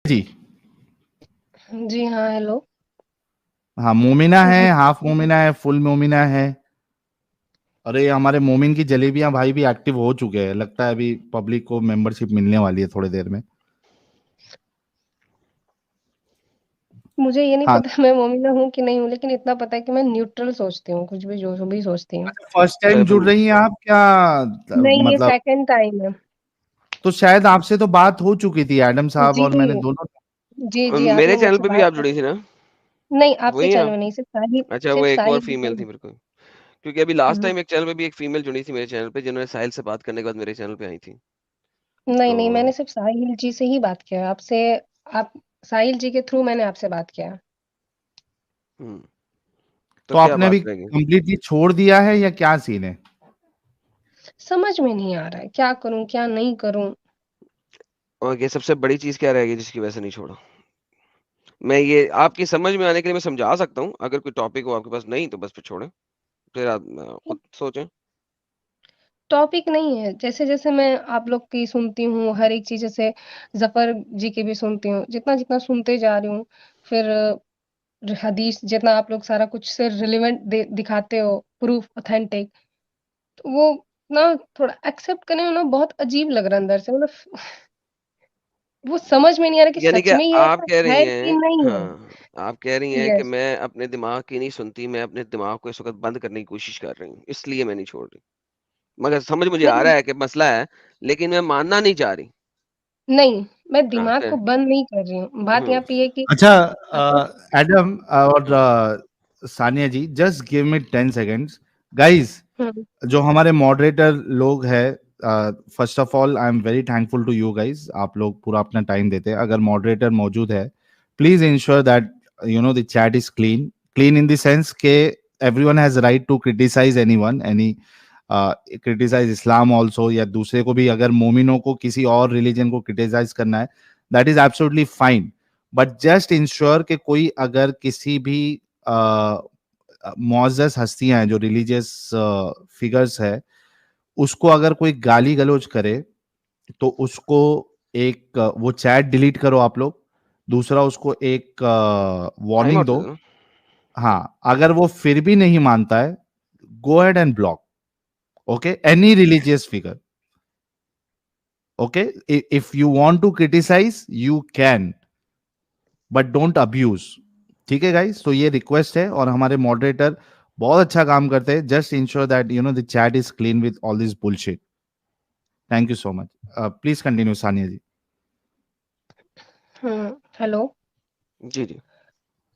जी। जी हाँ, हेलो। हाँ, मोमिना जी। है, हाफ मोमिना है, फुल मोमिना है। अरे हमारे मोमिन की जलेबियां भाई भी एक्टिव हो चुके हैं, लगता है अभी पब्लिक को मेंबरशिप मिलने वाली है थोड़ी देर में। मुझे ये नहीं हाँ। पता मैं मोमिना हूँ कि नहीं हूँ, लेकिन इतना पता है कि मैं न्यूट्रल सोचती हूँ, कुछ भी जो भी सोचती हूँ। अच्छा, फर्स्ट टाइम जुड़ रही हैं आप क्या? नहीं, ये मतलब सेकंड टाइम है। तो शायद आपसे तो बात हो चुकी थी, एडम साहब जी, और मैंने दोनों। जी, जी, मेरे आपने चैनल मुझसे पे भी बात आप कर जुड़ी थी ना? नहीं, आपके वही चैनल आप? में नहीं, अच्छा, वो सिर्फ एक और साहिल फीमेल की। थी मेरे को, क्योंकि अभी लास्ट हुँ। टाइम एक चैनल पे भी एक फीमेल जुड़ी थी मेरे चैनल पे, जिन्होंने साहिल से बात करने के बाद मेरे चैनल पे आई थी। नहीं, नहीं, मैंने तो सिर्फ साहिल जी से ही बात किया है आपसे। आप साहिल जी के थ्रू मैंने आपसे बात किया है। तो तो क्या आपने अभी बात रहेगी? कंप्लीटली छोड़ दिया है या क्या सीन है? समझ में नहीं आ रहा है, क्या करूँ, क्या नहीं करूँ? और ये सबसे बड़ी चीज क्या रहेगी जिसकी वजह से नहीं छोड़ा? मैं ये आपकी समझ में आने के लिए मैं समझा सकता हूँ, अगर कोई टॉपिक हो आपके पास, नहीं तो बस फिर छोड़ें, फिर आप खुद सोचें। टॉपिक नहीं है, जैसे-जैसे मैं आप लोग की सुनती हूँ, हर एक चीज़ जैसे ज़फ़र जी की भी सुनती हूँ, जितना-जितना सुनते जा रही हूँ, फिर हदीस जितना आप लोग सारा कुछ से रिलेवेंट दे दिखाते हो, प्रूफ ऑथेंटिक, तो वो ना थोड़ा एक्सेप्ट करने में ना बहुत अजीब लग रहा है अंदर से, मतलब वो समझ में नहीं आ रहा कि यानी कि सच में ये आप ऐसा कह रही है कि हैं, नहीं है। हाँ, आप कह रही हैं कि यस। मैं अपने दिमाग की नहीं सुनती, मैं अपने दिमाग को इस वक़्त बंद करने की कोशिश कर रही हूँ, इसलिए मैं नहीं छोड़ रही। मगर समझ मुझे आ नहीं, रहा है कि मसला है, लेकिन मैं मानना नहीं चाह रही। नहीं, मैं हाँ, दिमाग को बंद नहीं कर रही हूँ, बात हुँ, यहाँ पे ये है कि अच्छा, अगर एडम और Sania ji, just give me 10 seconds guys. हुँ, जो हमारे मॉडरेटर लोग हैं, first of all I am very thankful to you guys, आप लोग पूरा अपना टाइम देते हैं। अगर मॉडरेटर मौजूद है, please ensure that you know the chat is clean, clean in the sense के everyone has right to criticise anyone, any criticise Islam also, या दूसरे को भी अगर मोमिनों को किसी और रिलीजन को क्रिटिसाइज करना है, that is absolutely fine. But just ensure कि कोई अगर किसी भी मुअज़्ज़ज़ हस्तियां हैं जो रिलीजियस फिगर्स है, उसको अगर कोई गाली गलौज करे तो उसको एक वो चैट डिलीट करो आप लोग। दूसरा, उसको एक टाइम वार्निंग आउट दे दो। दो ना। हाँ, अगर वो फिर भी नहीं मानता है, go ahead and block, okay, any religious figure, okay. If you want to criticize you can, but don't abuse. ठीक है गाइस, तो ये रिक्वेस्ट है, और हमारे मॉडरेटर बहुत अच्छा काम करते हैं। Just ensure that you know the chat is clean with all this bullshit. Thank you so much. Please continue Sania ji. Hello. जी, जी।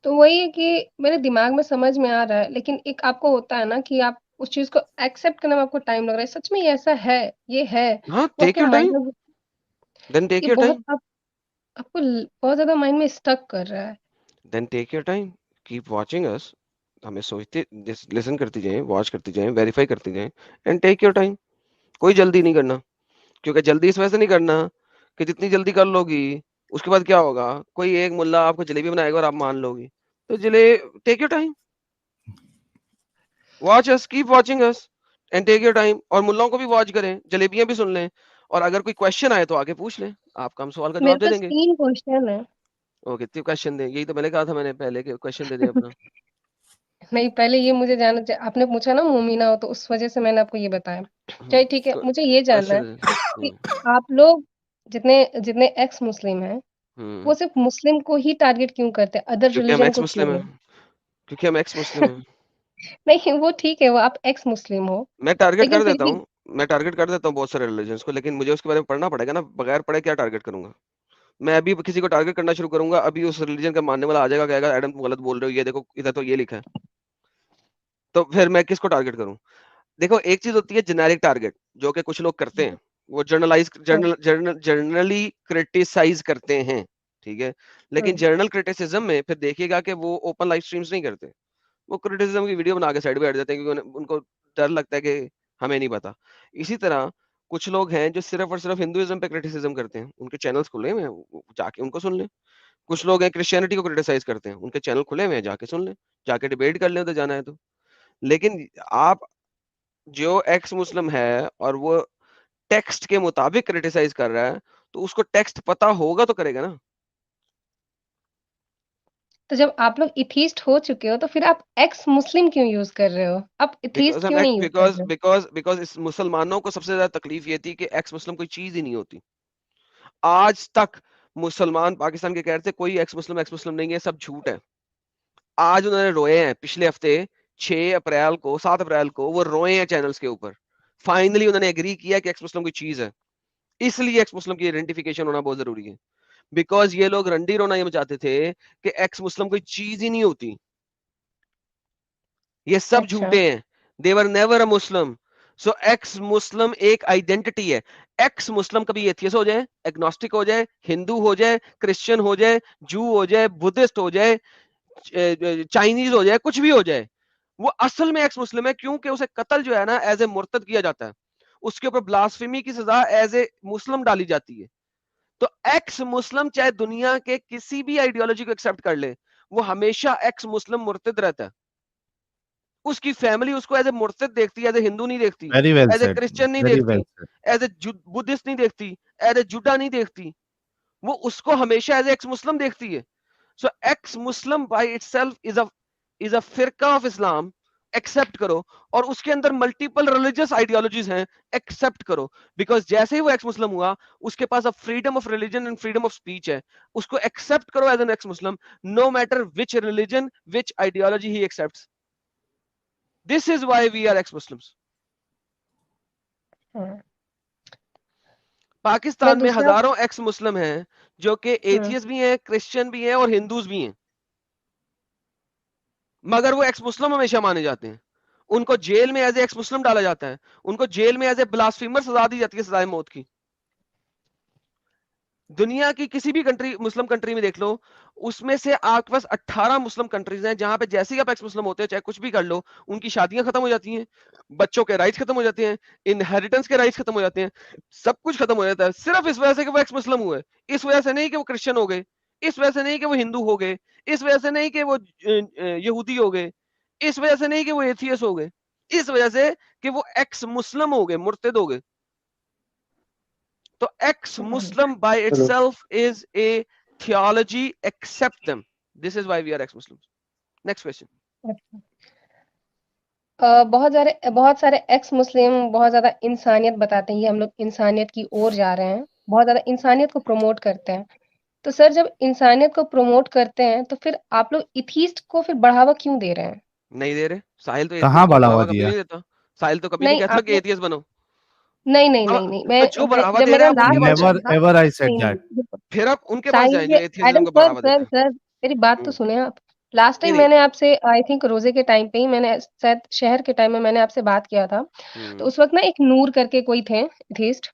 तो वही है कि मेरे दिमाग में समझ में आ रहा है, लेकिन एक आपको होता है ना कि आप उस चीज़ को एक्सेप्ट करने में आपको टाइम लग रहा है, सच में ये ऐसा है, ये है, हाँ, वो टेक आपके योर माइंड टाइम, में देन टेक ये योर बहुत टाइम, आपको बहुत ज़्यादा माइंड में स्टक कर रहा है। Then take your time, keep watching us. हमें सोचते जस्ट लिसन करती जाएँ, वॉच करती जाएँ, वेरीफाई करती जाएँ एंड टेक योर टाइम। कोई जल्दी नहीं करना, क्योंकि जल्दी इस वजह से नहीं करना कि जितनी जल्दी कर लोगी, उसके बाद क्या होगा? कोई एक मुल्ला आपको जलेबी बनाएगा और आप मान लोगी। तो take your time, watch us, keep watching us and take your time. और मुल्लाओं को भी वॉच करें, जलेबियाँ भी सुन लें, और अगर कोई क्वेश्चन आए तो आके पूछ लें, आपका हम सवाल का मेरे जवाब दे पास देंगे। 3 क्वेश्चन है। ओके, तो क्वेश्चन दें, यही तो मैंने कहा था मैंने पहले कि क्वेश्चन दे दें अपना। नहीं, पहले ये मुझे जानना आपने पूछा ना मोमिना हो, तो उस वज़ह से मैंने आपको ये बताया। चलिए ठीक है, मुझे ये जानना क्वेश्चन है दे दें। कि आप लोग जितने जितने एक्स मुस्लिम हैं, हुँ, वो सिर्फ़ मुस्लिम को ही टारगेट क्यों करते हैं? अदर क्योंकि हम रिलिजन एक्स को क्यों मुस्लिम नहीं? हैं, क्योंकि हम एक्स मुस्लिम हैं। नहीं, वो ठीक है, वो आप एक्स मुस्लिम हो, मैं टारगेट लेकिन कर फिर देता भी हूँ, मैं टारगेट कर देता हूँ बहुत सारे रिलिजन्स को, लेकिन मुझे उसके बारे में पढ़ना पड़ेगा ना, बगैर पढ़े क्या टारगेट करूँगा? मैं अभी किसी को टारगेट करना शुरू करूँगा, अभी उस रिलीजन का मानने वाला आ जाएगा, कहेगा एडम तुम गलत बोल रहे हो, ये देखो इधर तो ये लिखा है। तो फिर मैं किसको टारगेट करूँ? देखो, एक चीज़ होती है जेनेरिक टारगेट, जो कि कुछ लोग करते हैं। वो हुँ, जर्नली क्रिटिसाइज़ करते हैं, ठीक है? लेकिन हुँ, जर्नल क्रिटिसिज़्म में फिर देखिएगा कि वो ओपन लाइव स्ट्रीम्स नहीं करते। वो क्रिटिसिज्म की वीडियो बना के साइड पे हट जाते हैं, क्योंकि उनको डर लगता है कि हमें नहीं पता। इसी तरह कुछ लोग हैं जो सिर्फ़ और सिर्फ़ हिंदुइज़्म पे क्रिटिसिज्म करते हैं, उनके चैनल्स खुले हुए हैं, वो जाके उनको सुन लें। कुछ लोग हैं क्रिश्चियनिटी को क्रिटिसाइज़ करते हैं, उनके चैनल खुले हुए हैं, जाके सुन लें, जाके डिबेट कर लें उधर जाना है तो। लेकिन आप जो एक्स मुस्लिम है और वो टेक्स्ट के मुताबिक क्रिटिसाइज़ कर रहा है, तो उसको टेक्स्ट पता होगा तो करेगा ना। तो जब आप लोग एथिस्ट हो चुके हो तो फिर आप एक्स मुस्लिम क्यों यूज़ कर रहे हो? आप एथिस्ट क्यों नहीं यूज़ कर रहे हो? बिकॉज इस मुसलमानों को सबसे ज्यादा तकलीफ ये थी कि एक्स मुस्लिम कोई चीज ही नहीं होती। आज तक मुसलमान पाकिस्तान के कह रहे थे कोई एक्स मुस्लिम नहीं है, सब झूठ है। आज उन्होंने रोए हैं, पिछले हफ्ते 6 अप्रैल को 7 अप्रैल को वो रोए हैं चैनल्स के ऊपर। फाइनली उन्होंने एग्री किया कि एक्स मुस्लिम कोई चीज है, इसलिए एक्स मुस्लिम की आइडेंटिफिकेशन होना बहुत जरूरी है। बिकॉज ये लोग रंडी रोना ये मचाते थे कि एक्स मुस्लिम कोई चीज ही नहीं होती, ये सब अच्छा, झूठे हैं, देवर never a Muslim. So ex मुस्लिम एक आइडेंटिटी है। एक्स मुस्लिम कभी एथियस्ट हो जाए, एग्नोस्टिक हो जाए, हिंदू हो जाए, क्रिश्चियन हो जाए, जू हो जाए, बुद्धिस्ट हो जाए, चाइनीज हो जाए, कुछ भी हो जाए, वो असल में एक्स मुस्लिम है, क्योंकि उसे कत्ल जो है ना एज ए मुर्तद किया जाता है, उसके ऊपर ब्लास्फेमी की सजा एज ए मुस्लिम डाली जाती है। तो एक्स मुस्लिम चाहे दुनिया के किसी भी आइडियोलॉजी को एक्सेप्ट कर ले, वो हमेशा एक्स मुस्लिम मुर्तद रहता है। उसकी फैमिली उसको एज ए मुर्तद देखती है, एज ए हिंदू नहीं देखती, Very well as a said. Christian नहीं Very देखती, well said. As a Buddhist नहीं देखती, एज ए जुडा नहीं देखती, वो उसको हमेशा एज एक्स मुस्लिम देखती है। So ex Muslim by itself is a फिरका ऑफ इस्लाम, एक्सेप्ट करो। और उसके अंदर मल्टीपल रिलीजियस आइडियोलॉजीज हैं, एक्सेप्ट करो। बिकॉज जैसे ही वो एक्स मुस्लिम हुआ, उसके पास अब freedom of religion and freedom of speech है, उसको एक्सेप्ट करो as an ex Muslim, no matter which religion which ideology he accepts. This is why we are ex Muslims. हाँ। मैं पाकिस्तान में दूसरा हजारों एक्स मुस्लिम हैं जो कि हुँ, एथियस्ट भी हैं, क्रिश्चियन भी हैं और हिंदूज भी हैं, मगर वो एक्स मुस्लिम हमेशा माने जाते हैं। उनको जेल में एज ए एक्स मुस्लिम डाला जाता है, उनको जेल में एज ए ब्लास्फेमर सजा दी जाती है, सजाए मौत की। दुनिया की किसी भी कंट्री, मुस्लिम कंट्री में देख लो, उसमें से आपके पास 18 मुस्लिम कंट्रीज हैं जहां पे जैसे ही आप एक्स मुस्लिम होते हैं, चाहे कुछ भी कर लो, उनकी शादियां खत्म हो जाती हैं, बच्चों के राइट्स खत्म हो जाते हैं, इनहेरिटेंस के राइट्स खत्म हो जाते हैं, सब कुछ खत्म हो जाता है, सिर्फ इस वजह से कि वो एक्स मुस्लिम हुए। इस वजह से नहीं कि वो क्रिश्चियन हो गए, इस वजह से नहीं कि वो हिंदू हो गए, इस वजह से नहीं कि वो यहूदी हो गए, इस वजह से नहीं कि वो एथियस हो गए, इस वजह से कि वो एक्स मुस्लिम हो गए, मुर्तद हो गए। तो x Muslim by hello itself is a theology, accept them. This is why we are ex Muslims. Next question. अच्छा। बहुत सारे एक्स मुस्लिम बहुत ज़्यादा इंसानियत बताते हैं, ये हम लोग इंसानियत की ओर जा रहे हैं, बहुत ज़्यादा इंसानियत को प्रमोट करते हैं। तो सर जब इंसानियत को प्रमोट करते हैं, तो फिर आप लोग एथिस्ट को फिर बढ़ावा क्यों दे रहे हैं? नहीं दे रहे, साहिल तो कहाँ एथियस को बढ़ावा बढ़ावा कभी दिया? नहीं देता। साहिल तो कभी नहीं नहीं, कहता आप कि लोग एथियस बनो। नहीं, नहीं, अब नहीं, नहीं, तो जो मैं बढ़ावा जब दे रहा मेरा है वो उनके लास्ट पास Never जाए, क्वेश्चन था ever I said नहीं, नहीं, that. देखो फिर आप उनके पास साहिल जाए जो ये एथियसिज्म एडम को सर बढ़ावा सर देता है। सर मेरी बात तो हम्म, सुने आप। लास्ट नहीं टाइम नहीं। मैंने आपसे आई थिंक रोज़े के टाइम पे ही मैंने शायद शहर के टाइम में मैंने आपसे बात किया था। तो हम्म, उस वक़्त ना एक नूर करके कोई थे एथिस्ट,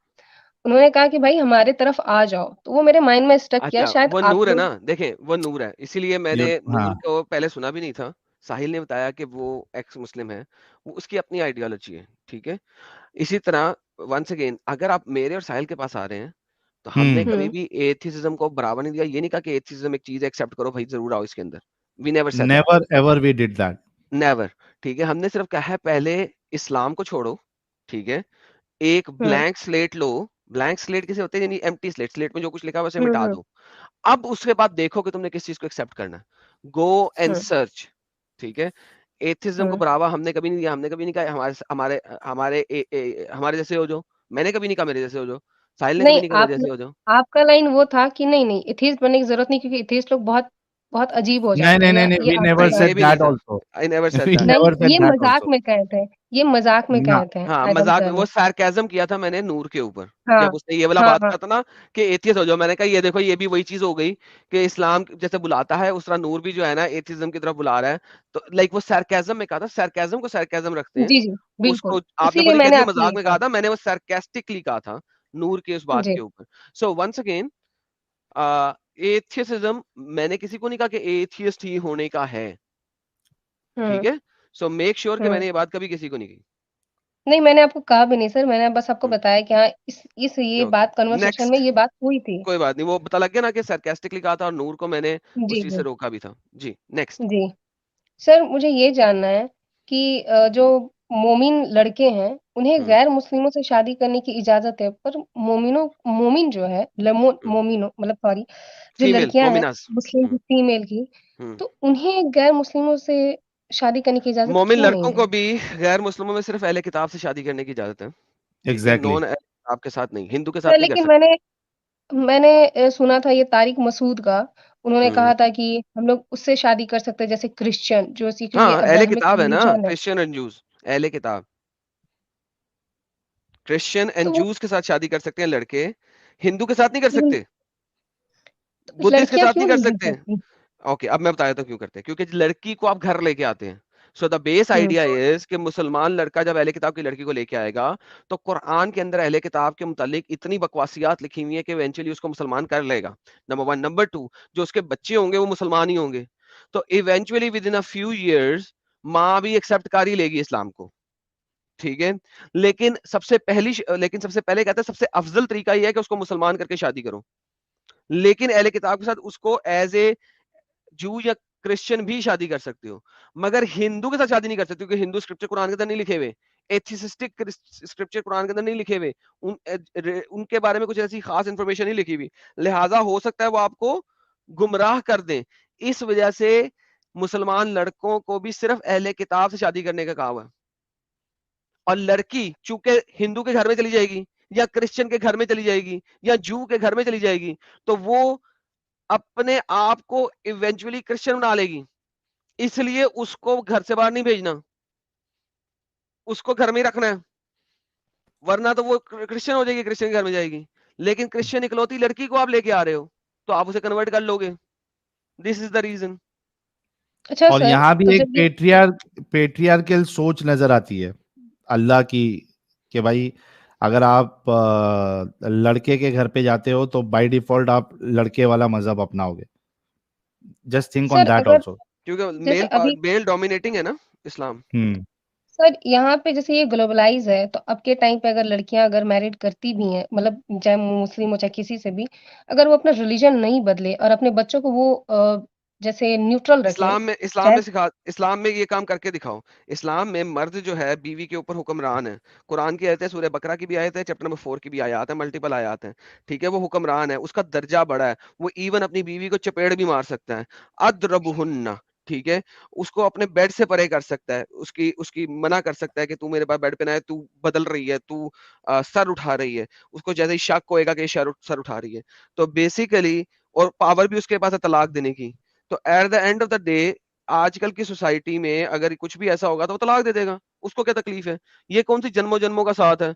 उन्होंने कहा कि भाई हमारे तरफ आ जाओ, तो वो मेरे माइंड में स्टक किया अच्छा शायद वो आप नूर है लोग ना, देखें वो नूर है, इसीलिए मैंने You, नूर हाँ. को पहले सुना भी नहीं था। साहिल ने बताया कि वो एक्स मुस्लिम है, वो उसकी अपनी आइडियोलॉजी है, ठीक है। इसी तरह वंस अगेन अगर आप मेरे और साहिल के पास आ रहे हैं, तो हमने Hmm. कभी हुँ, भी एथिज्म को बढ़ावा नहीं दिया। ये नहीं कहा कि एथिज्म एक चीज एक्सेप्ट करो भाई, जरूर आओ इसके अंदर। We never said that, Never ever we did that. Never. ठीक है, हमने सिर्फ कहा है पहले इस्लाम को छोड़ो, ठीक है, एक हुँ, ब्लैंक स्लेट लो। ब्लैंक स्लेट किसे होते हैं, यानी एम्प्टी स्लेट, स्लेट में जो कुछ लिखा है उसे हुँ, मिटा हुँ, दो। अब उसके बाद देखो कि तुमने किस चीज को एक्सेप्ट करना है, गो एंड हुँ, सर्च, ठीक है। एथिज्म को हुँ। बढ़ावा हमने कभी नहीं दिया, हमने कभी नहीं कहा हमारे हमारे हमारे हमारे जैसे हो जाओ। मैंने कभी नहीं कहा मेरे जैसे हो जाओ, साहिल ने कभी नहीं नहीं कहा मेरे जैसे हो जाओ। आपका लाइन वो था कि नहीं, एथिस्ट बनने की ज़रूरत नहीं क्योंकि एथिस्ट लोग बहुत बहुत अजीब हो नहीं जाते नहीं हैं नहीं या नहीं. ये We आपका never नहीं ये said भी नहीं that था, also. I never said We that. नहीं, never said ये that मज़ाक also. में कहे थे, ये मज़ाक में ना. कहे थे हाँ एडम मजाक में, सर वो ने। सार्केज्म किया था मैंने नूर के ऊपर, हाँ, जब उसने ये वाला हाँ, बात हाँ। कहा था ना कि एथियस्ट हो जाओ। मैंने कहा ये देखो ये भी वही चीज हो गई कि इस्लाम जैसे बुलाता है उस तरह नूर भी जो है ना एथिज्म की तरफ बुला रहा है। तो लाइक वो सार्केज्म में कहा था, सार्केज्म को सार्केज्म रखते हैं। जी, जी, बिल्कुल। उसको आपने इसीलिए मुझे कह मैंने दिया आपसे मजाक ये में कहा। कहा था, मैंने वो सार्केस्टिकली कहा था नूर के उस बात जी। के ऊपर। सो वंस अगेन एथियसिज्म मैंने किसी को नहीं कहा कि एथियस्ट ही होने का है, ठीक हुँ, है। सो मेक श्योर कि हुँ। मैंने ये बात कभी किसी को नहीं कही। नहीं, मैंने आपको कहा भी नहीं सर, मैंने बस आपको हम्म, बताया कि हाँ, इस ये ओके, बात कन्वर्सेशन में नेक्स्ट। ये बात हुई थी। कोई बात नहीं, वो पता लग गया ना कि सार्केस्टिकली कहा था, और नूर को मैंने उस जी, चीज से जी, रोका भी था। जी नेक्स्ट। जी। सर मुझे ये जानना है कि जो मोमिन लड़के हैं, उन्हें हम्म, गैर मुस्लिमों से शादी करने की इजाज़त है, पर मोमिन जो है मोमिनो मतलब सॉरी जो फीमेल लड़कियाँ हैं मोमिनास। मुस्लिम की फीमेल की, हम्म। तो उन्हें गैर मुस्लिमों से शादी करने की इजाज़त मोमिन क्यों नहीं लड़कों है? को भी गैर मुस्लिमों में सिर्फ अहले किताब से शादी करने की इजाजत है, ठीक है, एग्जैक्टली। नॉन अहले किताब के साथ नहीं, हिंदू के साथ सर नहीं कर लेकिन सकते। मैंने सुना था ये तारिक मसूद का, उन्होंने हम्म। कहा था कि हम लोग उससे शादी कर सकते हैं जैसे क्रिश्चियन जो सीक्रेटली हाँ, अहले अब्राहमिक किताब है ना, रिलीजन है। क्रिश्चियन एंड जूस, अहले किताब, क्रिश्चियन तो एंड वो जूस के साथ शादी कर सकते हैं लड़के, हिंदू के साथ नहीं कर लेकिन सकते, बुद्धिस्ट के लड़कियाँ साथ क्यों नहीं कर नहीं कर सकते। सकती? ओके, अब मैं बताया तो क्यों करते हैं, क्योंकि लड़की को आप घर लेके आते हैं। So the base hmm, idea is कि मुसलमान लड़का जब अहले किताब की लड़की को लेके आएगा, तो कुरान के अंदर अहले किताब के मुतालिक इतनी बकवासियात लिखी हुई है कि इवेंचुअली उसको मुसलमान कर लेगा, नंबर वन। नंबर टू, जो उसके बच्चे होंगे वो मुसलमान ही होंगे, तो eventually with in a few years माँ भी एक्सेप्ट कर ही लेगी इस्लाम को, ठीक है। लेकिन सबसे पहले कहते हैं सबसे अफजल तरीका यह है कि उसको मुसलमान करके शादी करो, लेकिन अहले किताब के साथ उसको एज ए जू या क्रिश्चियन भी शादी कर सकते हो, मगर हिंदू के साथ शादी नहीं कर सकते, क्योंकि हिंदू स्क्रिप्चर कुरान के अंदर नहीं लिखे हुए, एथिसिस्टिक स्क्रिप्चर कुरान के अंदर नहीं लिखे हुए, उनके बारे में कुछ ऐसी खास इंफॉर्मेशन नहीं लिखी हुई, लिहाजा हो सकता है वो आपको गुमराह कर दें। इस वजह से मुसलमान लड़कों को भी सिर्फ अहले किताब से शादी करने का कहा हुआ है, और लड़की चूंकि हिंदू के घर में चली जाएगी या क्रिश्चियन के घर में चली जाएगी या जू के घर में चली जाएगी, तो वो अपने आप को इवेंचुअली क्रिश्चियन बना लेगी, इसलिए उसको घर से बाहर नहीं भेजना, उसको घर में ही रखना है, वरना तो वो क्रिश्चियन हो जाएगी, क्रिश्चियन के घर में जाएगी। लेकिन क्रिश्चियन इकलौती लड़की को आप लेके आ रहे हो, तो आप उसे कन्वर्ट कर लोगे, दिस इज द रीजन। अच्छा और सर, यहाँ भी तो एक जब ये पेट्रियार्कल सोच नजर आती है अल्लाह की, कि भाई अगर आप लड़के के घर पे जाते हो तो बाय डिफॉल्ट आप लड़के वाला मजहब अपनाओगे। Just think on sir that अगर ऑल्सो। क्योंकि जैसे अभी मेल डोमिनेटिंग है ना इस्लाम। हम्म। सर यहाँ पे जैसे ये ग्लोबलाइज़ है, तो अब के टाइम पे अगर लड़कियाँ अगर मैरिड करती भी हैं, मतलब चाहे मुस्लिम हो चाहे किसी से भी, अगर वो अपना रिलीजन नहीं बदले और अपने बच्चों को वो जैसे न्यूट्रल रखे, चाहे इस्लाम में ये काम करके दिखाओ। इस्लाम में मर्द जो है बीवी के ऊपर हुक्मरान है, कुरान की आयत है, सूरह बकरा की भी आयत है, चैप्टर नंबर 4 की भी आयत है, मल्टीपल आयत है, ठीक है। वो हुक्मरान है, उसका दर्जा बड़ा है, वो इवन अपनी बीवी को चपेड़ भी मार सकता है, अदरबुहुन्ना, ठीक है। उसको अपने बेड से परे कर सकता है, उसकी उसकी मना कर सकता है कि तू मेरे पास बेड पे ना है, तू बदल रही है, तू सर उठा रही है, उसको जैसे ही शक होएगा कि ये सर उठा रही है, तो बेसिकली, और पावर भी उसके पास है तलाक देने की। तो at the end of the day आजकल की सोसाइटी में अगर कुछ भी ऐसा होगा तो वो तलाक दे देगा, उसको क्या तकलीफ है। ये कौन सी जन्मों जन्मों का साथ है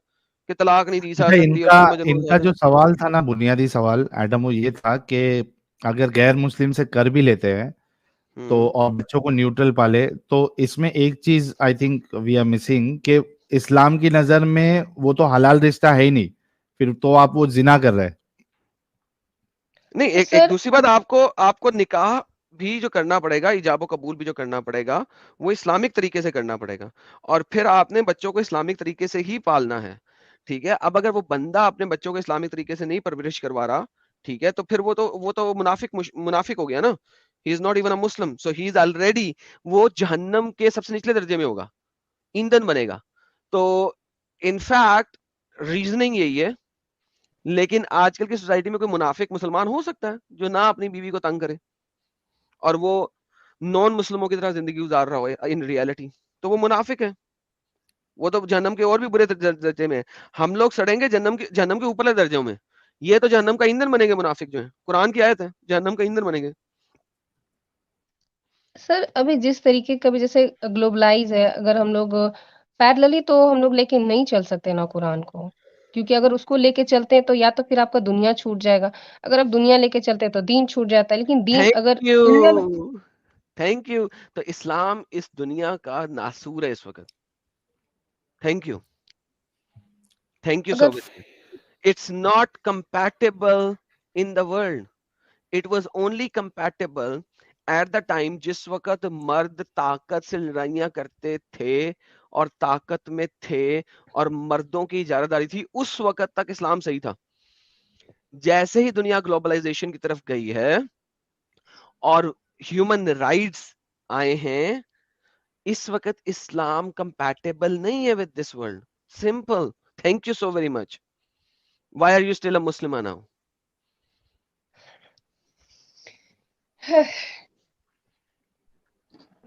कि तलाक नहीं दी जा अच्छा, सकती और इनका जन्मों जन्मों का इनका साथ है। जो सवाल था ना, बुनियादी सवाल एडम, वो ये था कि अगर गैर मुस्लिम से कर भी लेते हैं तो, हम्म। और बच्चों को न्यूट्रल पाले, तो इसमें एक चीज I think we are missing, कि इस्लाम की नजर में वो तो हलाल रिश्ता है ही नहीं, फिर तो आप वो जिना कर रहे हैं। नहीं, तो एक एक सर दूसरी बात, आपको आपको निकाह भी जो करना पड़ेगा, इजाबो कबूल भी जो करना पड़ेगा, वो इस्लामिक तरीके से करना पड़ेगा, और फिर आपने बच्चों को इस्लामिक तरीके से ही पालना है, ठीक है। अब अगर वो बंदा अपने बच्चों को इस्लामिक तरीके से नहीं परवरिश करवा रहा, ठीक है, तो फिर वो तो मुनाफिक हो गया ना। He is not even a Muslim, so he is already, वो जहन्नम के सबसे निचले दर्जे में होगा, ईंधन बनेगा। तो इनफैक्ट रीजनिंग यही है, लेकिन आजकल की सोसाइटी में कोई मुनाफिक मुसलमान हो सकता है जो ना अपनी बीवी को तंग करे, और वो नॉन मुस्लिमों की तरह जिंदगी गुजार रहा हो इन रियलिटी, तो वो मुनाफिक है। वो तो जहन्नम के और भी बुरे दर्जे में है। हम लोग सड़ेंगे जहन्नम के ऊपरले दर्जों में, ये तो जहन्नम का ईंधन बनेंगे मुनाफिक जो है, कुरान की आयत है, जहन्नम का ईंधन बनेंगे। सर अभी जिस तरीके का भी जैसे ग्लोबलाइज़ है, अगर हम लोग पैरेलली तो हम लोग लेके नहीं चल सकते ना कुरान को, क्योंकि अगर उसको लेके चलते हैं तो या तो फिर आपका दुनिया छूट जाएगा, अगर आप दुनिया लेके चलते हैं तो दीन छूट जाता है, लेकिन दीन थैंक अगर यू, दुनिया में थैंक यू। तो इस्लाम इस दुनिया का नासूर है इस वक्त। Thank you, thank you so अगर much. It's not compatible in the world, it was only compatible at the time जिस वक्त मर्द ताकत से लड़ाइयां करते थे और ताकत में थे और मर्दों की इजारादारी थी, उस वक्त तक इस्लाम सही था। जैसे ही दुनिया ग्लोबलाइजेशन की तरफ गई है और ह्यूमन राइट्स आए हैं, इस वक्त इस्लाम कंपैटिबल नहीं है with this world. Simple. Thank you so very much. Why are you still a Muslim now?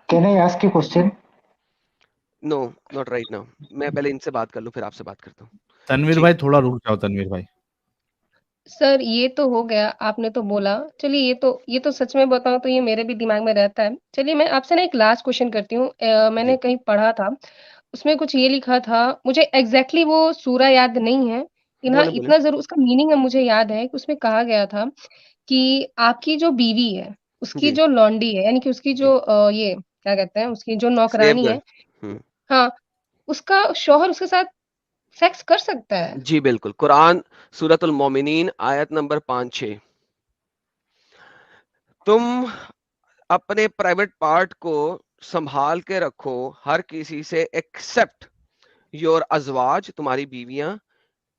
Can I ask you a question? No, not right now. मैं पहले इनसे बात कर लूं, फिर आपसे बात करता हूँ. तनवीर जी. भाई थोड़ा रुक जाओ, तनवीर भाई. सर ये तो हो गया, आपने तो बोला। चलिए ये तो सच में बताऊँ तो ये मेरे भी दिमाग में रहता है। चलिए मैं आपसे ना एक लास्ट क्वेश्चन करती हूँ। मैंने जी. कहीं पढ़ा था, उसमें कुछ ये लिखा था, मुझे एग्ज़ैक्टली वो सूरा याद नहीं है, लेकिन हाँ, बोले बोले. इतना ज़रूर उसका मीनिंग है मुझे याद है कि उसमें कहा गया था कि आपकी जो बीवी है, उसकी जी. जो लॉन्डी है, यानी कि उसकी जी. जो ये क्या कहते हैं, उसकी जो स्लेव नौकरानी गर्ल. है, हाँ, उसका शौहर उसके साथ सेक्स कर सकता है। जी बिल्कुल. कुरान सूरतुल मोमिनीन आयत नंबर 5-6. तुम अपने प्राइवेट पार्ट को संभाल के रखो हर किसी से एक्सेप्ट योर अजवाज, तुम्हारी बीवियां,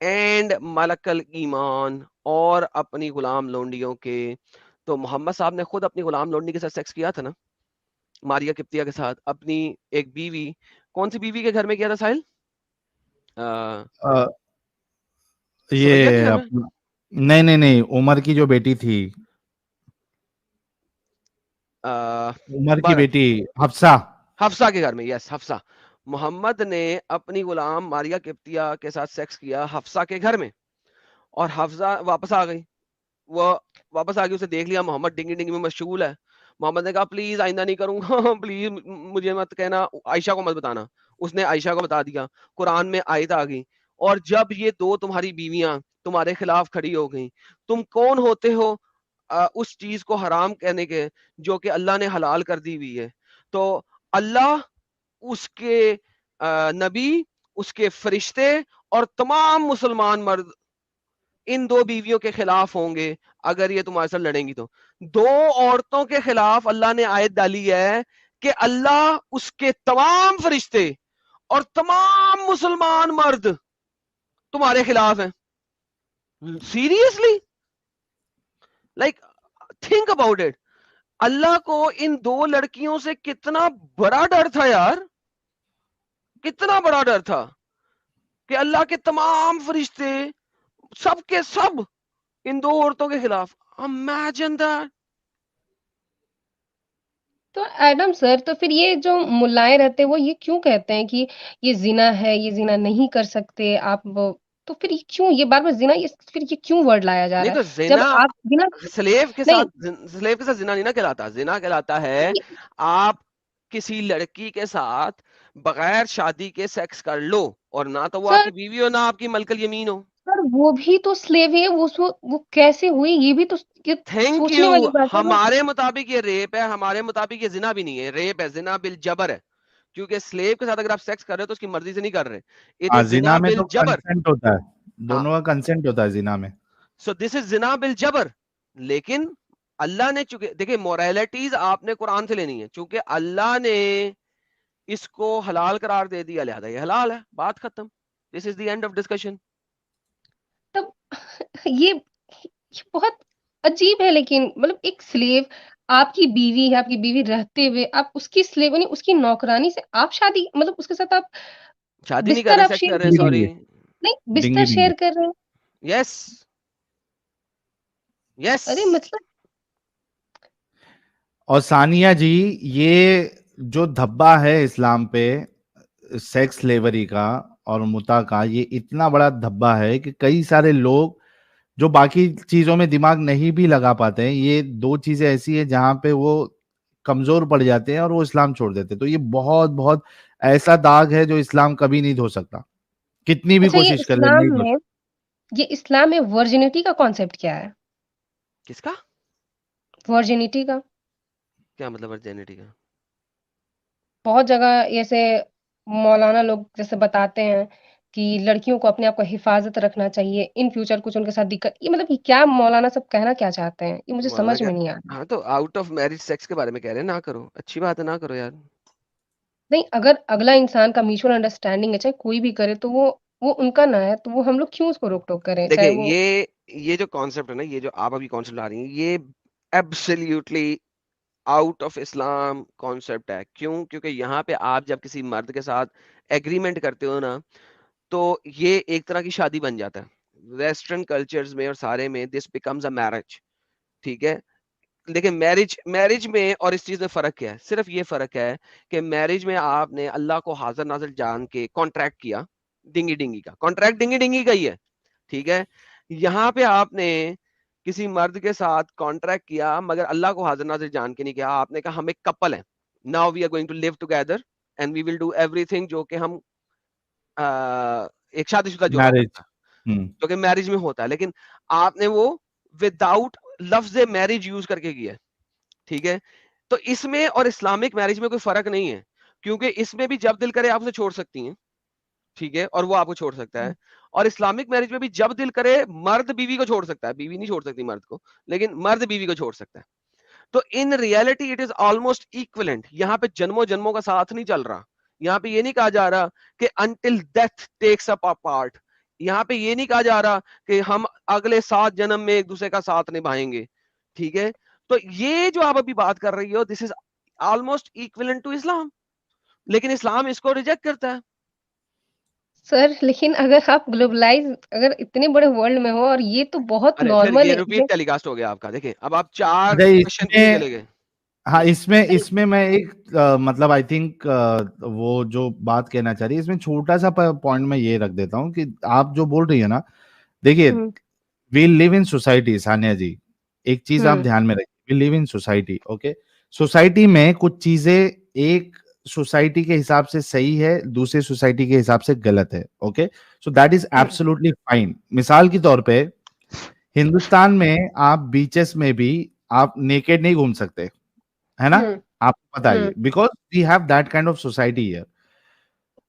एंड मलकल ईमान, और अपनी गुलाम लोंडियों के. तो मोहम्मद साहब ने खुद अपनी गुलाम लोंडी के साथ सेक्स किया था ना, मारिया किप्तिया के साथ. अपनी एक बीवी, कौन सी बीवी के घर में किया था साहिल? अ, सुमैया के ये घर में. अपना, नहीं नहीं नहीं, उमर की जो बेटी थी, उमर की बर बेटी हफ्सा. हफ्सा के घर में. यस, हफ्सा. मोहम्मद ने अपनी गुलाम मारिया किप्तिया के साथ सेक्स किया हफ्सा के घर में, और हफ्सा वापस आ गई. वो वापस आ गई, उसे देख लिया, मोहम्मद डिंगी डिंगी में मशगूल है. मोहम्मद ने कहा प्लीज आइंदा नहीं करूंगा प्लीज मुझे मत कहना, आयशा को मत बताना. उसने आयशा को बता दिया. कुरान में आयत आ गई. और जब ये दो तुम्हारी बीवियां तुम्हारे खिलाफ खड़ी हो गई, तुम कौन होते हो उस चीज को हराम कहने के जो कि अल्लाह ने हलाल कर दी हुई है? तो अल्लाह, उसके नबी, उसके फरिश्ते और तमाम मुसलमान मर्द इन दो बीवियों के खिलाफ होंगे अगर ये तुम्हारे साथ लड़ेंगी. तो दो औरतों के खिलाफ अल्लाह ने आयत डाली है कि अल्लाह, उसके तमाम फरिश्ते और तमाम मुसलमान मर्द तुम्हारे खिलाफ हैं. Seriously, like, think about it. Allah को इन दो लड़कियों से कितना बड़ा डर था यार, कितना बड़ा डर था कि अल्लाह के तमाम फरिश्ते सब के सब इन दो औरतों के खिलाफ. Imagine that. तो एडम सर, तो फिर ये जो मुल्लाएँ रहते हैं, वो ये क्यों कहते हैं कि ये ज़िना है, ये ज़िना नहीं कर सकते आप तो फिर ये क्यों ये बार-बार ज़िना ये फिर ये क्यों वर्ड लाया जा नहीं रहा है? तो जब जिना आप ज़िना स्लेव के नहीं, साथ, स्लेव के साथ जिना नहीं ना कहलाता. जिना कहलाता है ये आप किसी लड़की के साथ बगैर शादी के सेक्स कर लो, और ना तो वो सर आपकी बीवी हो, ना आपकी मलकल यमीन हो. सर वो भी तो स्लेव है, वो कैसे हुई? ये भी तो ये थैंक सोचने यू. वाली बात है ना। हमारे मुताबिक ये रेप है, हमारे मुताबिक ये जिना भी नहीं है, रेप है, जिना बिल जबर है. क्योंकि स्लेव के साथ अगर आप सेक्स कर रहे हो तो उसकी मर्जी से नहीं कर रहे. इट हाँ, इज जिना जिना में बिल तो जबर. कंसेंट होता है, हाँ. दोनों का कंसेंट होता है जिना में. So this is Jinnah bill जबर. लेकिन अल्लाह ने, चूंकि देखिए मोरालिटीज आपने कुरान से लेनी है, चूंकि अल्लाह ने इसको हलाल करार दे दिया, लिहाजा ये हलाल है. बात खत्म. This is the end of discussion. तब ये बहुत अजीब है लेकिन मतलब एक स्लेव आपकी बीवी है, आपकी बीवी रहते हुए आप उसकी स्लेव यानी उसकी नौकरानी से आप शादी मतलब उसके साथ आप शादी नहीं कर बिस्तर रहे, आप सेक्स शेयर कर रहे हैं, कर रहे सॉरी. डिंगी, हैं। नहीं, बिस्तर डिंगी डिंगी. शेयर कर रहे हैं। यस. यस. अरे मतलब और सानिया जी, ये जो धब्बा है इस्लाम पे सेक्स स्लेवरी का और मुता का, ये इतना बड़ा धब्बा है कि कई सारे लोग जो बाकी चीजों में दिमाग नहीं भी लगा पाते हैं, ये दो चीजें ऐसी है जहां पे वो कमजोर पड़ जाते हैं और वो इस्लाम छोड़ देते हैं. तो ये बहुत बहुत ऐसा दाग है जो इस्लाम कभी नहीं धो सकता, कितनी भी अच्छा कोशिश कर ले, नहीं धो सकता. ये इस्लाम में वर्जिनिटी का कॉन्सेप्ट क्या है? किसका? वर्जिनिटी का क्या मतलब वर्जिनिटी का? बहुत जगह ऐसे मौलाना लोग जैसे बताते हैं कि लड़कियों को अपने आप को हिफाज़त रखना चाहिए, इन फ्यूचर कुछ उनके साथ दिक्कत ये मतलब ये क्या मौलाना सब कहना क्या चाहते हैं? ये मुझे मौलाना समझ क्या? में नहीं आ रहा। हाँ तो आउट ऑफ मैरिज सेक्स के बारे में कह रहे हैं, ना करो. अच्छी बात है, ना करो यार. नहीं, अगर अगला इंसान का म्यूचुअल अंडरस्टैंडिंग है, चाहे कोई भी करे तो वो उनका ना है, तो वो हम लोग क्यों उसको रोक-टोक करें? देखिए, चाहे वो ये जो कॉन्सेप्ट है ना, ये जो आप अभी कॉन्सेप्ट ला रही हैं, ये absolutely out of Islam concept है। क्यों? क्योंकि यहाँ पे आप जब किसी मर्द के साथ एग्रीमेंट करते हो ना, तो ये एक तरह की शादी बन जाता है। वेस्टर्न कल्चर्स में और सारे में दिस बिकम्स अ मैरिज, ठीक है। लेकिन मैरिज मैरिज में और इस चीज में फर्क क्या है? सिर्फ ये फर्क है कि मैरिज में आपने अल्लाह को हाजिर नाजिर जान के कॉन्ट्रैक्ट किया, डिंगी डिंगी का कॉन्ट्रैक्ट, डिंगी डिंगी का ही है, ठीक है। यहाँ पे आपने किसी मर्द के साथ कॉन्ट्रैक्ट किया मगर अल्लाह को हाजिर नाजिर जान के नहीं किया। आपने कहा हम एक कपल हैं, now we are going to live together and we will do everything जो कि हम एक शादीशुदा जोड़ा मैरिज। करता है, जो कि मैरिज में होता है। लेकिन आपने वो विदाउट लफ्ज मैरिज यूज करके किया है, ठीक है। तो इसमें और इस्लामिक मैरिज में कोई फर्क नहीं है, क्योंकि इसमें भी जब दिल करे आप उसे छोड़ सकती हैं, ठीक है, और वो आपको छोड़ सकता है। और इस्लामिक मैरिज में भी जब दिल करे मर्द बीवी को छोड़ सकता है, बीवी नहीं छोड़ सकती मर्द को, लेकिन मर्द बीवी को छोड़ सकता है। तो in reality it is almost equivalent. यहाँ पे जन्मों जन्मों का साथ नहीं चल रहा। यहाँ पे ये नहीं कहा जा रहा कि until death takes up apart. यहाँ पे ये नहीं कहा जा रहा कि हम अगले 7 जन्म में एक दूसरे का साथ निभाएंगे, ठीक है। तो ये जो आप अभी बात कर रही हो, this is almost equivalent to Islam, लेकिन इस्लाम इसको रिजेक्ट करता है। सर लेकिन अगर आप ग्लोबलाइज़ अगर इतने बड़े वर्ल्ड में हो और ये तो बहुत अरे फिर नॉर्मल ये है रिपीट ये टेलीकास्ट हो गया आपका। देखिए अब आप 4 अच्छा क्वेश्चन पीछे इसमें, चले गए। हाँ इसमें इसमें मैं एक मतलब आई थिंक वो जो बात कहना चाह रही है इसमें छोटा सा पॉइंट मैं ये रख देता हूँ कि आप जो बोल रही है ना, देखिए हुँ, we live in society Sania ji, एक चीज आप हुँ, ध्यान में रखिए, we live in society, okay. Society में कुछ चीजें एक सोसाइटी के हिसाब से सही है, दूसरे सोसाइटी के हिसाब से गलत है, okay. So that is hmm, absolutely fine. मिसाल के तौर पे हिंदुस्तान में आप बीचेस में भी आप नेकेड नहीं घूम सकते, है ना, हुँ, आपको पता है हुँ, ये, because we have that kind of society here,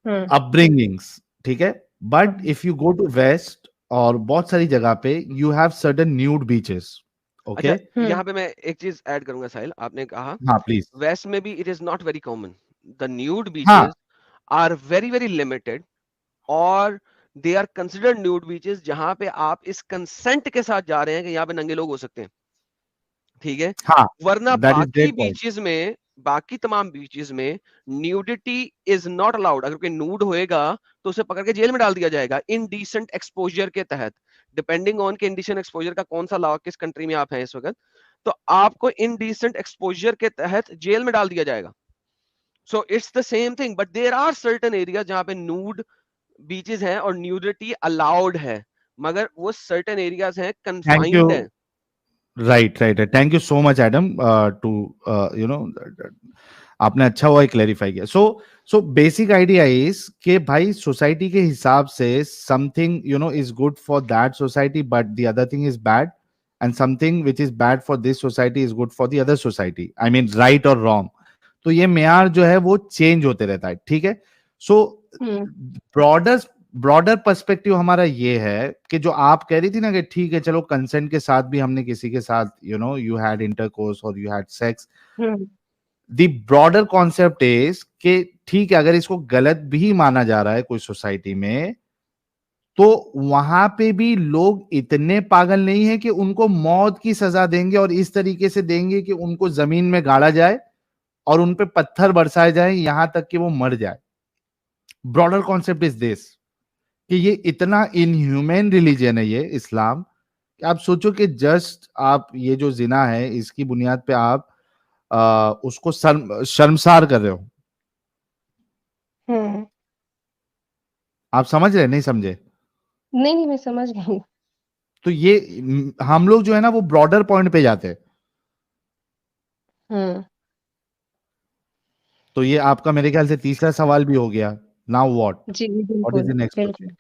हुँ, अपब्रिंगिंग्स, ठीक है। बट हुँ। If you go to west और बहुत सारी जगह पे you have certain nude beaches, okay. अच्छा, हुँ, यहाँ पे मैं एक चीज ऐड करूंगा साहिल। आपने कहा हाँ प्लीज। वेस्ट में भी it is not very common, the nude हाँ beaches are very very limited, और they are considered nude beaches जहां पे आप इस कंसेंट के साथ जा रहे हैं कि यहाँ पे नंगे लोग हो सकते हैं, ठीक है। हाँ, वरना दैट इज बाकी ग्रेट पॉइंट। बीचेस में, बाकी तमाम बीचेस में न्यूडिटी इज नॉट अलाउड। अगर कोई न्यूड होएगा तो उसे पकड़ के जेल में डाल दिया जाएगा इनडिसेंट एक्सपोजर के तहत, डिपेंडिंग ऑन के इनडिसेंट एक्सपोजर का कौन सा लॉ, किस कंट्री में आप हैं इस वक्त, तो आपको इनडिसेंट एक्सपोजर के तहत जेल में डाल दिया जाएगा। So it's the same thing, but there are certain area जहां पे न्यूड बीचेस हैं और न्यूडिटी अलाउड है, मगर वो सर्टेन एरियाज हैं, थैंक यू। कन्फाइंड है। Right right, thank you so much Adam to you know, आपने अच्छा हुआ क्लेरिफाई किया। सो बेसिक आइडिया इज कि भाई सोसाइटी के हिसाब से something you know is good for that society but the other thing is bad, and something which is bad for this society is good for the other society, I mean right और wrong. तो ये मेयार जो है वो change होते रहता है, ठीक है। सो हुँ, ब्रॉडर ब्रॉडर पर्सपेक्टिव हमारा ये है कि जो आप कह रही थी ना कि ठीक है चलो कंसेंट के साथ भी हमने किसी के साथ you know you had intercourse और यू हैड सेक्स, हुँ, द ब्रॉडर कॉन्सेप्ट इज कि ठीक है अगर इसको गलत भी माना जा रहा है कोई सोसाइटी में, तो वहां पे भी लोग इतने पागल नहीं है कि उनको मौत की सजा देंगे और इस तरीके से देंगे कि उनको जमीन में गाड़ा जाए और उन पे पत्थर बरसाए जाए यहां तक कि वो मर जाए। ब्रॉडर कॉन्सेप्ट इज दिस कि ये इतना इनह्यूमन रिलीजन है ये इस्लाम, कि आप सोचो कि जस्ट आप ये जो जिना है इसकी बुनियाद पे आप उसको शर्मसार कर रहे हो। हुँ। आप समझ रहे हैं? नहीं समझे? नहीं, नहीं मैं समझ गई। तो ये हम लोग जो है ना वो ब्रॉडर पॉइंट पे जाते हैं। हुँ। तो ये आपका मेरे ख्याल से तीसरा सवाल भी हो गया। नाउ जी, व्हाट इज बिल्कुल, द नेक्स्ट क्वेश्चन? बिल्कुल।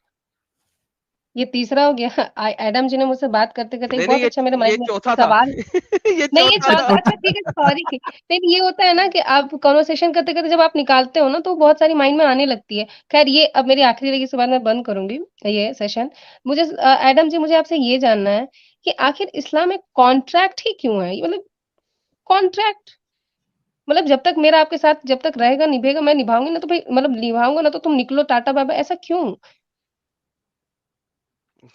ये तीसरा हो गया। एडम जी ने मुझसे बात करते-करते नहीं नहीं, बहुत अच्छा मेरे ये माइंड में चौथा था। सवाल ये नहीं ये चौथा था। चौथा अच्छा ठीक है सॉरी। नहीं ये होता है ना कि आप कन्वर्सेशन करते-करते जब आप निकालते हो ना तो बहुत सारी माइंड में आने लगती है। ख़ैर ये अब मेरी आखिरी रहेगी, इसके बाद मैं बंद करूँगी ये सेशन। मुझे एडम जी मुझे आपसे ये जानना है कि आखिर इस्लाम में कॉन्ट्रैक्ट ही क्यों है? मतलब कॉन्ट्रैक्ट मतलब जब तक मेरा आपके साथ जब तक रहेगा, निभेगा, मैं निभाऊँगी ना तो भई मतलब निभाऊँगा ना तो तुम निकलो टाटा बाय-बाय ऐसा क्यों?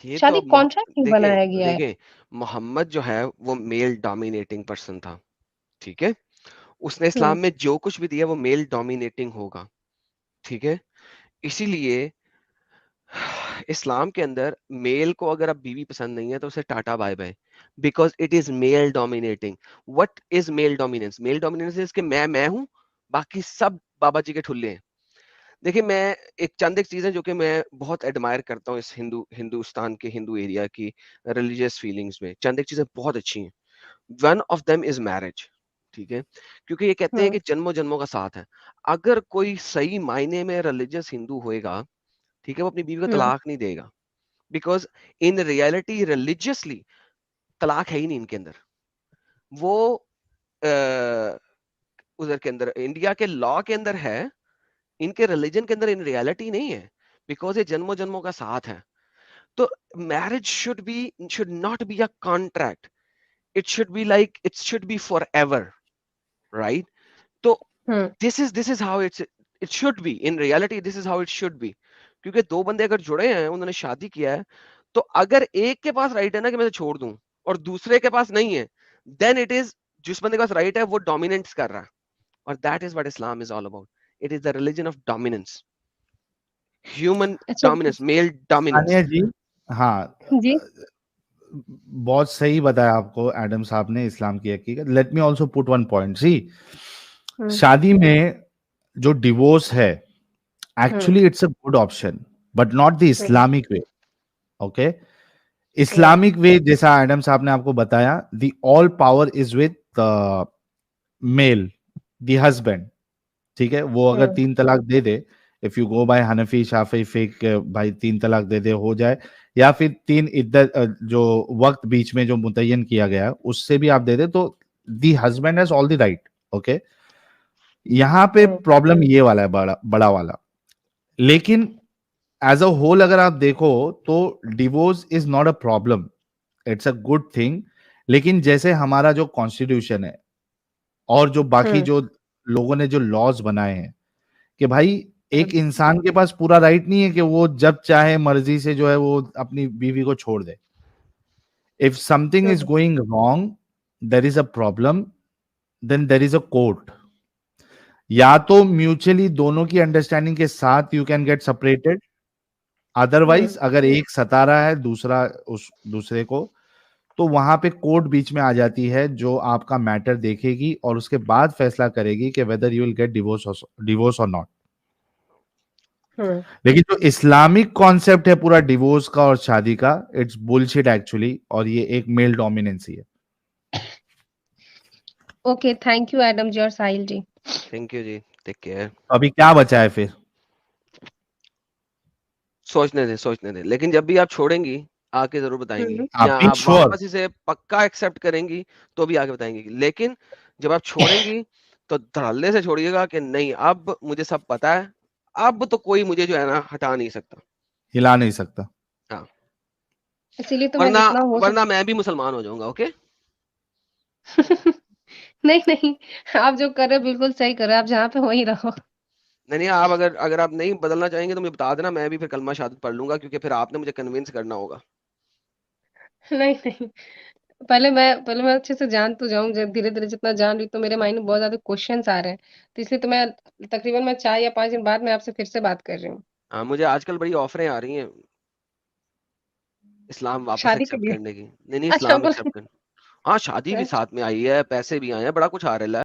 ये तो शादी अब कॉन्ट्रैक्ट क्यों देखिए बनाया गया है? देखिए, मोहम्मद जो है वो मेल डोमिनेटिंग पर्सन था, ठीक है। उसने इस्लाम हुँ, में जो कुछ भी दिया वो मेल डोमिनेटिंग होगा, ठीक है? इसीलिए इस्लाम के अंदर मेल को अगर अब बीवी पसंद नहीं है तो उसे tata bye bye, because it is male dominating. What is male dominance? Male dominance is कि मैं हूं, बाकी सब बाबा जी के ठुल्ले हैं। देखिए, मैं एक चीज है जो कि मैं बहुत एडमायर करता हूँ इस हिंदुस्तान के हिंदू एरिया की रिलीजियस फीलिंग्स में। चंद एक चीजें बहुत अच्छी हैं। One of them is marriage, ठीक है? क्योंकि ये कहते हैं हुँ, कि जन्मों जन्मों का साथ है। अगर कोई सही मायने में रिलीजियस हिंदू होएगा, ठीक है, वो अपनी बीवी को हुँ, तलाक नहीं देगा, बिकॉज इन रियलिटी रिलीजियसली तलाक है ही नहीं इनके अंदर। वो अ, उधर के अंदर इंडिया के लॉ के अंदर है, इनके रिलीजन के अंदर इन रियलिटी नहीं है, बिकॉज ये जन्मों जन्मों का साथ है। तो marriage should not be a contract, it should be like it should be forever, right? तो हुँ, this is how it should be in reality, this is how it should be. क्योंकि दो बंदे अगर जुड़े हैं, उन्होंने शादी किया है, तो अगर एक के पास राइट है ना कि मैं छोड़ दूं, और दूसरे के पास नहीं है, देन इट इज, जिस बंदे के पास राइट है वो डोमिनेंस कर रहा है। और that is what Islam is all about. It is the religion of dominance, human अच्छा डोमिनेंस, मेल डोमिनेंस। तानिया जी, हाँ, जी, बहुत सही बताया आपको एडम साहब ने इस्लाम की हकीकत। Let me also put one point. See, हुँ, शादी में जो डिवोर्स है, हुँ, actually it's a good option, but not the हुँ, इस्लामिक वे। ओके, हुँ, इस्लामिक वे जैसा एडम साहब ने आपको बताया, the all power is with male, the husband, ठीक है? वो अगर हुँ, 3 तलाक दे दे, if you go by Hanafi, Shafi फिक, भाई 3 तलाक दे दे हो जाए, या फिर 3 इद्दत जो वक़्त बीच में जो मुतय्यन किया गया है, उससे भी आप दे दे, तो the husband has all the right, okay? यहाँ पे हुँ, प्रॉब्लम ये वाला है, बड़ा बड़ा वाला। लेकिन एज़ अ होल अगर आप देखो, तो divorce is not a problem, it's a good thing. लेकिन जैसे हमारा जो कॉन्स्टिट्यूशन है और जो बाकी हुँ, जो लोगों ने जो लॉज़ बनाए हैं, कि भाई हुँ, एक इंसान के पास पूरा राइट नहीं है कि वो जब चाहे मर्जी से जो है वो अपनी बीवी को छोड़ दे। इफ समथिंग इज हुँ, going wrong, there is a problem, then there is a court. या तो म्यूचुअली दोनों की अंडरस्टैंडिंग के साथ you can get separated, otherwise हुँ, अगर एक सता रहा है दूसरा उस दूसरे को, तो वहां पे कोर्ट बीच में आ जाती है, जो आपका मैटर देखेगी और उसके बाद फैसला करेगी कि whether you will get divorce और नॉट। हुँ। लेकिन जो इस्लामिक कॉन्सेप्ट है पूरा डिवोर्स का और शादी का, इट्स बुलशिट एक्चुअली, और ये एक मेल डोमिनेंसी है। Okay, thank you Adam ji और साहिल जी। थैंक यू जी, टेक केयर। अभी क्या बचा है फिर? सोचने दे, लेकिन जब भी आप छोड़ेंगी आके जरूर बताएंगी, हुँ, या आप बी आप श्योर। वापस इसे पक्का एक्सेप्ट करेंगी तो भी आके बताएंगी। लेकिन जब आप छोड़ेंगी तो धड़ल्ले से छोड़िएगा कि नहीं, अब मुझे सब पता है, अब तो कोई मुझे जो है ना हटा नहीं सकता। हिला नहीं सकता। हाँ, इसीलिए तो मैं वरना जितना हो सक वरना मैं भी मुसलमान हो जाऊंगा। ओके? नहीं, नहीं, आप जो कर रहे हो बिल्कुल सही कर रहे हो, आप जहाँ पे वहीं रहो। नहीं नहीं, आप अगर अगर आप नहीं बदलना चाहेंगे तो मुझे बता देना, मैं भी फिर कलमा शहादत पढ़ लूंगा, क्योंकि फिर आपने मुझे कन्विंस करना होगा। नहीं, नहीं, पहले मैं अच्छे से जान तो जाऊँ, ज धीरे-धीरे जितना जान रही हूँ, तो मेरे माइंड में बहुत ज़्यादा क्वेश्चन्स आ रहे हैं। तो इसलिए तो मैं तकरीबन मैं 4 या 5 दिन बाद मैं आपसे फिर से बात कर रही हूँ, हाँ, मुझे आजकल बड़ी ऑफरें आ रही हैं इस्लाम वापस शादी के एक्सेप्ट लिए। करने की। नहीं नहीं, अच्छा इस्लाम बोला एक्सेप्ट करने। हाँ, शादी भी साथ में आई है, पैसे भी आए हैं, बड़ा कुछ आ रहा है।